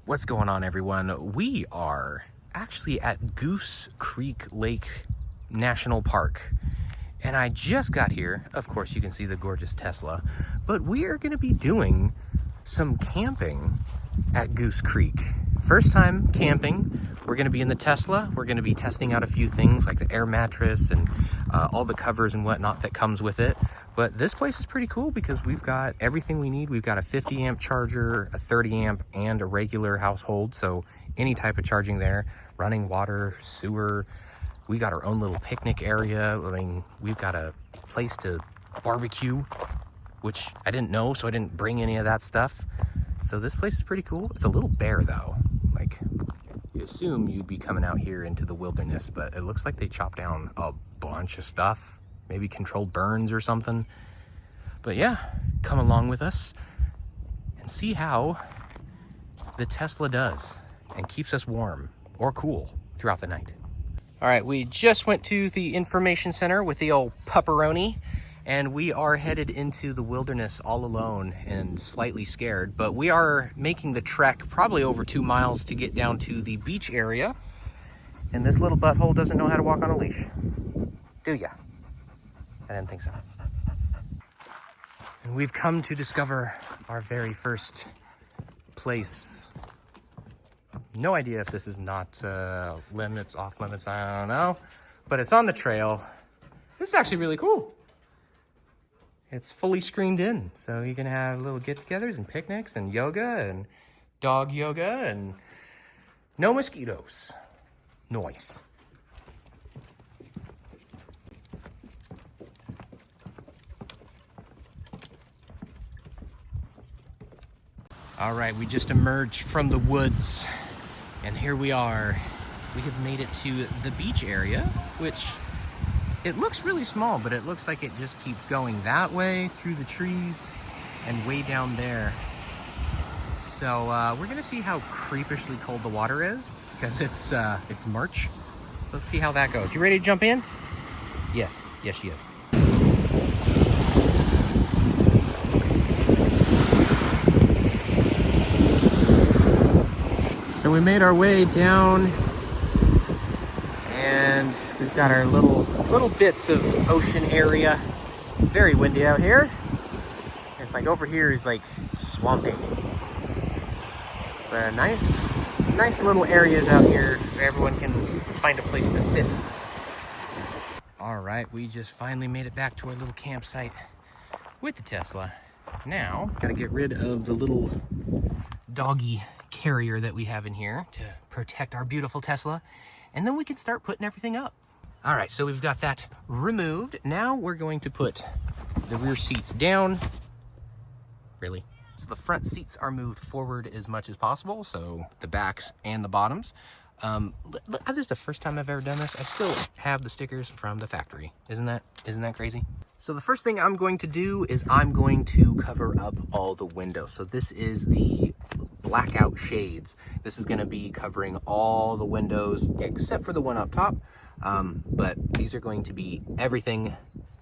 What's going on, everyone? We are actually at Goose Creek Lake National Park. And I just got here. Of course, you can see the gorgeous Tesla. But we are going to be doing some camping at Goose Creek. First time camping. We're going to be in the Tesla. We're going to be testing out a few things like the air mattress and all the covers and whatnot that comes with it. But this place is pretty cool because we've got everything we need. We've got a 50 amp charger, a 30 amp, and a regular household. So any type of charging there, running water, sewer. We got our own little picnic area. I mean, we've got a place to barbecue, which I didn't know, so I didn't bring any of that stuff. So this place is pretty cool. It's a little bare though. Like, you assume you'd be coming out here into the wilderness, but it looks like they chopped down a bunch of stuff. Maybe controlled burns or something. But yeah, come along with us and see how the Tesla does and keeps us warm or cool throughout the night. All right, we just went to the information center with the old pepperoni, and we are headed into the wilderness all alone and slightly scared, but we are making the trek probably over 2 miles to get down to the beach area. And this little butthole doesn't know how to walk on a leash. Do ya? I didn't think so. And we've come to discover our very first place. No idea if this is not limits, off limits, I don't know. But it's on the trail. This is actually really cool. It's fully screened in. So you can have little get-togethers and picnics and yoga and dog yoga and no mosquitoes. Nice. All right, we just emerged from the woods and here we are. We have made it to the beach area, which it looks really small, but it looks like it just keeps going that way through the trees and way down there. So we're gonna see how creepishly cold the water is because it's March. So let's see how that goes. You ready to jump in? Yes, yes she is. So we made our way down and we've got our little bits of ocean area. Very windy out here. It's like over here is like swampy. But nice little areas out here where everyone can find a place to sit. All right, we just finally made it back to our little campsite with the Tesla. Now, gotta get rid of the little doggy carrier that we have in here to protect our beautiful Tesla, and then we can start putting everything up. All right, so we've got that removed. Now we're going to put the rear seats down. Really? So the front seats are moved forward as much as possible, so the backs and the bottoms. This is the first time I've ever done this. I still have the stickers from the factory. Isn't that crazy? So the first thing I'm going to do is I'm going to cover up all the windows. So this is the blackout shades. This is going to be covering all the windows except for the one up top. But these are going to be everything.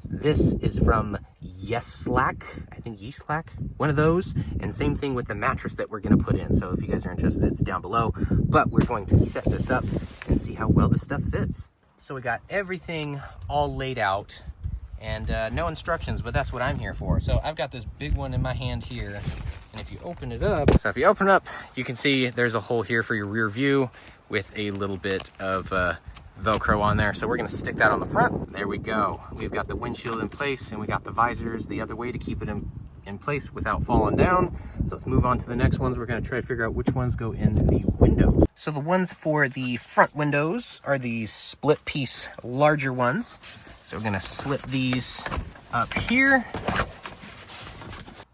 This is from Yeslak, I think Yeslak, one of those. And same thing with the mattress that we're going to put in. So if you guys are interested, it's down below. But we're going to set this up and see how well this stuff fits. So we got everything all laid out and no instructions, but that's what I'm here for. So I've got this big one in my hand here. And if you open it up, you can see there's a hole here for your rear view with a little bit of Velcro on there. So we're gonna stick that on the front. There we go. We've got the windshield in place and we got the visors the other way to keep it in place without falling down. So let's move on to the next ones. We're gonna try to figure out which ones go in the windows. So the ones for the front windows are these split piece larger ones. So we're gonna slip these up here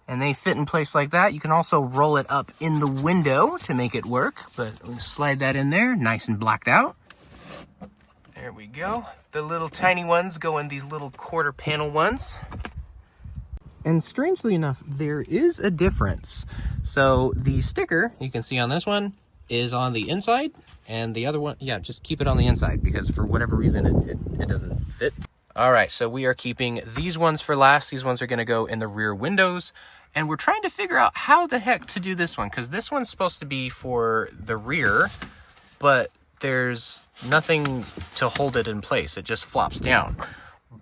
and they fit in place like that. You can also roll it up in the window to make it work, but we'll slide that in there, nice and blacked out. There we go. The little tiny ones go in these little quarter panel ones. And strangely enough, there is a difference. So the sticker you can see on this one is on the inside, and the other one, yeah, just keep it on the inside because for whatever reason it doesn't fit. All right, so we are keeping these ones for last. These ones are gonna go in the rear windows. And we're trying to figure out how the heck to do this one, because this one's supposed to be for the rear, but there's nothing to hold it in place. It just flops down.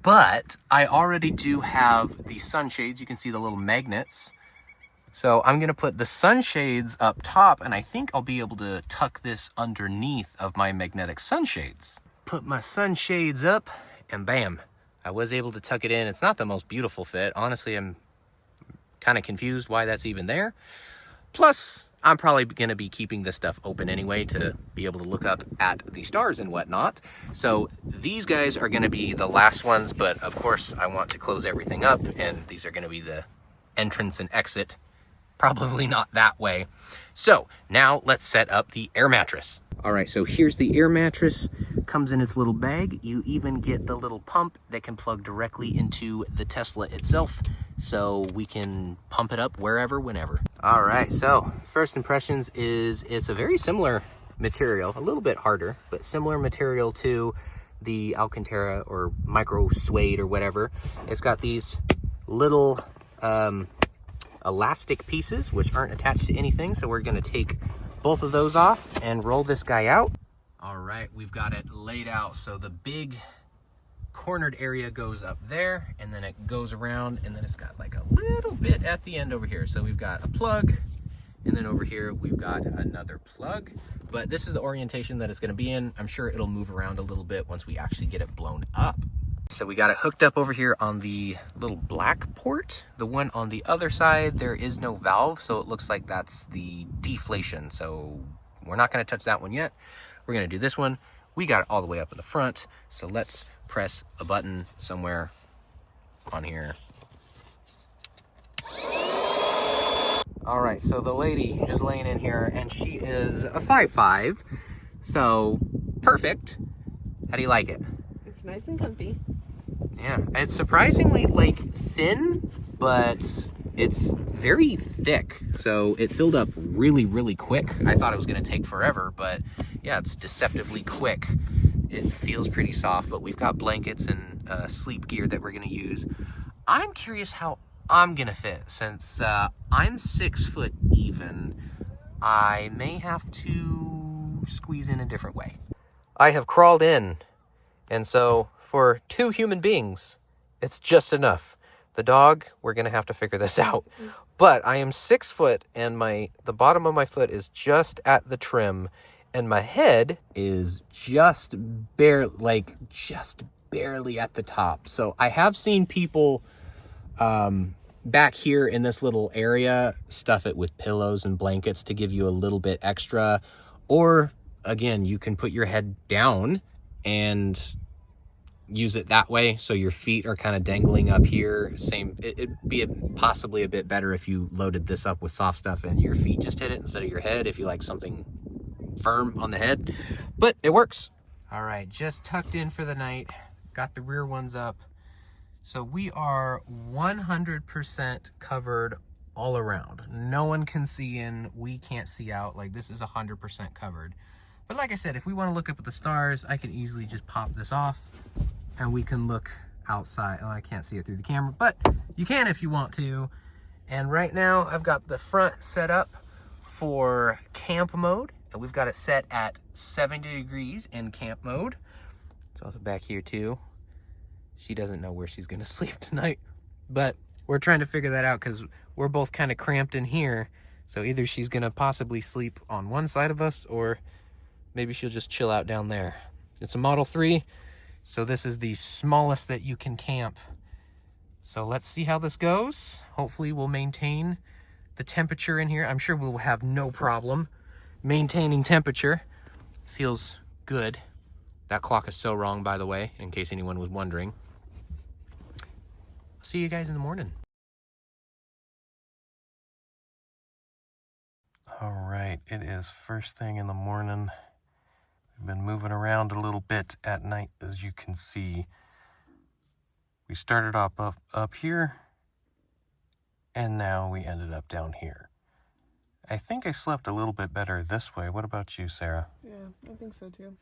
But I already do have the sunshades. You can see the little magnets. So I'm going to put the sunshades up top, and I think I'll be able to tuck this underneath of my magnetic sunshades. Put my sunshades up, and bam, I was able to tuck it in. It's not the most beautiful fit. Honestly, I'm kind of confused why that's even there. Plus, I'm probably going to be keeping this stuff open anyway to be able to look up at the stars and whatnot. So these guys are going to be the last ones, but of course I want to close everything up, and these are going to be the entrance and exit. Probably not that way. So now let's set up the air mattress. All right, so here's the air mattress. Comes in its little bag. You even get the little pump that can plug directly into the Tesla itself, so we can pump it up wherever, whenever. All right, so first impressions is it's a very similar material, a little bit harder, but similar material to the Alcantara or micro suede or whatever. It's got these little elastic pieces which aren't attached to anything, so we're going to take both of those off and roll this guy out. All right, we've got it laid out, so the big cornered area goes up there, and then it goes around, and then it's got like a little bit at the end over here. So we've got a plug, and then over here we've got another plug, but this is the orientation that it's going to be in. I'm sure it'll move around a little bit once we actually get it blown up. So we got it hooked up over here on the little black port. The one on the other side, there is no valve, so it looks like that's the deflation. So we're not going to touch that one yet. We're going to do this one. We got it all the way up in the front, so let's press a button somewhere on here. All right, so the lady is laying in here, and she is a 5'5", so perfect. How do you like it? It's nice and comfy. Yeah, it's surprisingly like thin, but it's very thick. So it filled up really, really quick. I thought it was going to take forever, but yeah, it's deceptively quick. It feels pretty soft, but we've got blankets and sleep gear that we're going to use. I'm curious how I'm going to fit, since I'm 6 foot even. I may have to squeeze in a different way. I have crawled in. And so for 2 human beings, it's just enough. The dog, we're going to have to figure this out. But I am 6 foot, and the bottom of my foot is just at the trim, and my head is just barely at the top. So I have seen people back here in this little area stuff it with pillows and blankets to give you a little bit extra. Or again, you can put your head down and use it that way, so your feet are kind of dangling up here. It'd be possibly a bit better if you loaded this up with soft stuff and your feet just hit it instead of your head, if you like something firm on the head, but it works. All right, just tucked in for the night, got the rear ones up, so we are 100% covered all around. No one can see in, we can't see out. Like, this is 100% covered. But like I said, if we want to look up at the stars, I can easily just pop this off and we can look outside. Oh, I can't see it through the camera, but you can if you want to. And right now I've got the front set up for camp mode, and we've got it set at 70 degrees in camp mode. It's also back here too. She doesn't know where she's gonna sleep tonight, but we're trying to figure that out because we're both kind of cramped in here. So either she's gonna possibly sleep on one side of us, or maybe she'll just chill out down there. It's a Model 3, so this is the smallest that you can camp. So let's see how this goes. Hopefully we'll maintain the temperature in here. I'm sure we'll have no problem maintaining temperature. Feels good. That clock is so wrong, by the way, in case anyone was wondering. I'll see you guys in the morning. All right, it is first thing in the morning. We've been moving around a little bit at night, as you can see. We started up here, and now we ended up down here. I think I slept a little bit better this way. What about you, Sarah? Yeah, I think so too.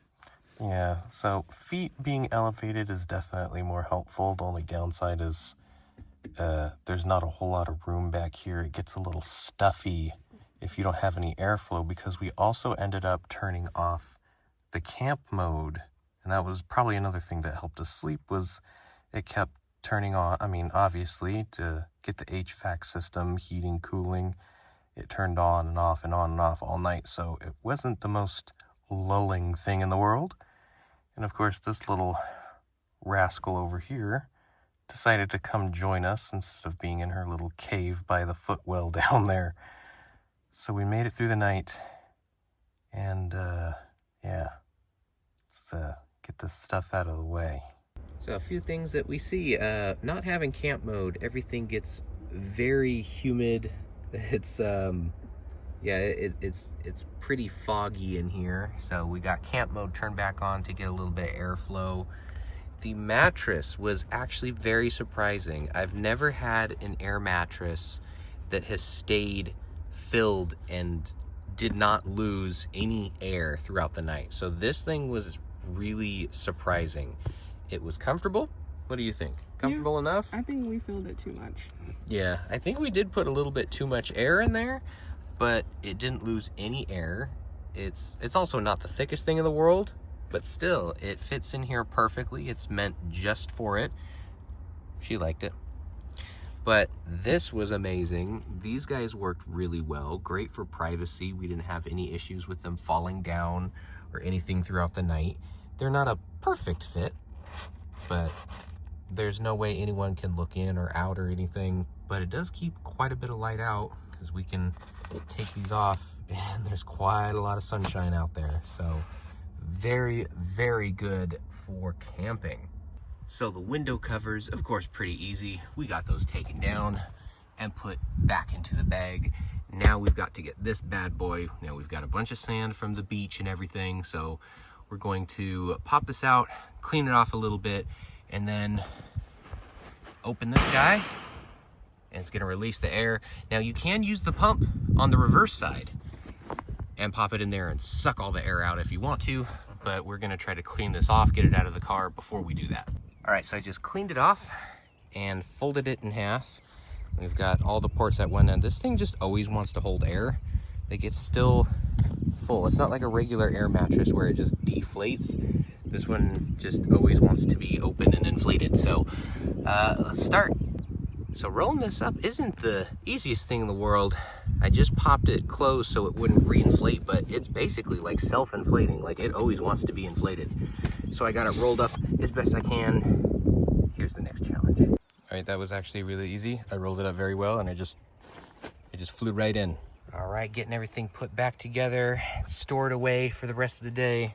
Yeah, so feet being elevated is definitely more helpful. The only downside is there's not a whole lot of room back here. It gets a little stuffy if you don't have any airflow, because we also ended up turning off the camp mode. And that was probably another thing that helped us sleep, was it kept turning on. I mean, obviously, to get the HVAC system, heating, cooling, it turned on and off and on and off all night. So it wasn't the most lulling thing in the world. And of course, this little rascal over here decided to come join us instead of being in her little cave by the footwell down there. So we made it through the night. And, yeah, let's get this stuff out of the way. So a few things that we see, not having camp mode, everything gets very humid. It's it's pretty foggy in here. So we got camp mode turned back on to get a little bit of airflow. The mattress was actually very surprising. I've never had an air mattress that has stayed filled and did not lose any air throughout the night. So this thing was really surprising. It was comfortable. What do you think? Comfortable enough? I think we filled it too much. Yeah, I think we did put a little bit too much air in there, but it didn't lose any air. It's also not the thickest thing in the world, but still, it fits in here perfectly. It's meant just for it. She liked it. But this was amazing. These guys worked really well. Great for privacy. We didn't have any issues with them falling down or anything throughout the night. They're not a perfect fit, but there's no way anyone can look in or out or anything. But it does keep quite a bit of light out, because we can take these off and there's quite a lot of sunshine out there. So very, very good for camping. So the window covers, of course, pretty easy. We got those taken down and put back into the bag. Now we've got to get this bad boy. Now we've got a bunch of sand from the beach and everything. So we're going to pop this out, clean it off a little bit, and then open this guy. And it's gonna release the air. Now you can use the pump on the reverse side and pop it in there and suck all the air out if you want to, but we're gonna try to clean this off, get it out of the car before we do that. All right, so I just cleaned it off and folded it in half. We've got all the ports at one end. This thing just always wants to hold air. Like, it's still full. It's not like a regular air mattress where it just deflates. This one just always wants to be open and inflated. So let's start. So rolling this up isn't the easiest thing in the world. I just popped it closed so it wouldn't re-inflate, but it's basically like self-inflating. Like, it always wants to be inflated. So I got it rolled up as best I can. Here's the next challenge. All right, that was actually really easy. I rolled it up very well, and it just flew right in. All right, getting everything put back together, stored away for the rest of the day.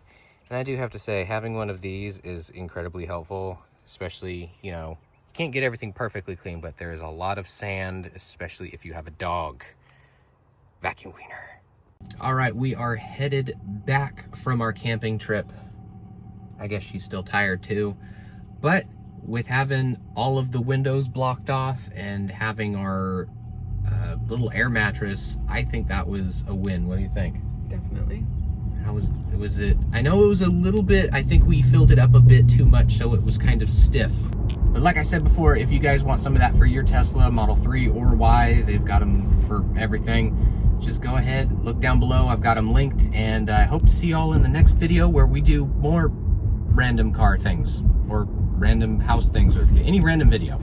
And I do have to say, having one of these is incredibly helpful, especially, you know, you can't get everything perfectly clean, but there is a lot of sand, especially if you have a dog. Vacuum cleaner. All right, we are headed back from our camping trip. I guess she's still tired too, but with having all of the windows blocked off and having our little air mattress, I think that was a win. What do you think? Definitely. How was it? I know it was a little bit, I think we filled it up a bit too much, so it was kind of stiff. But like I said before, if you guys want some of that for your Tesla Model 3 or Y, they've got them for everything. Just go ahead, look down below. I've got them linked, and I hope to see y'all in the next video where we do more random car things or random house things or any random video.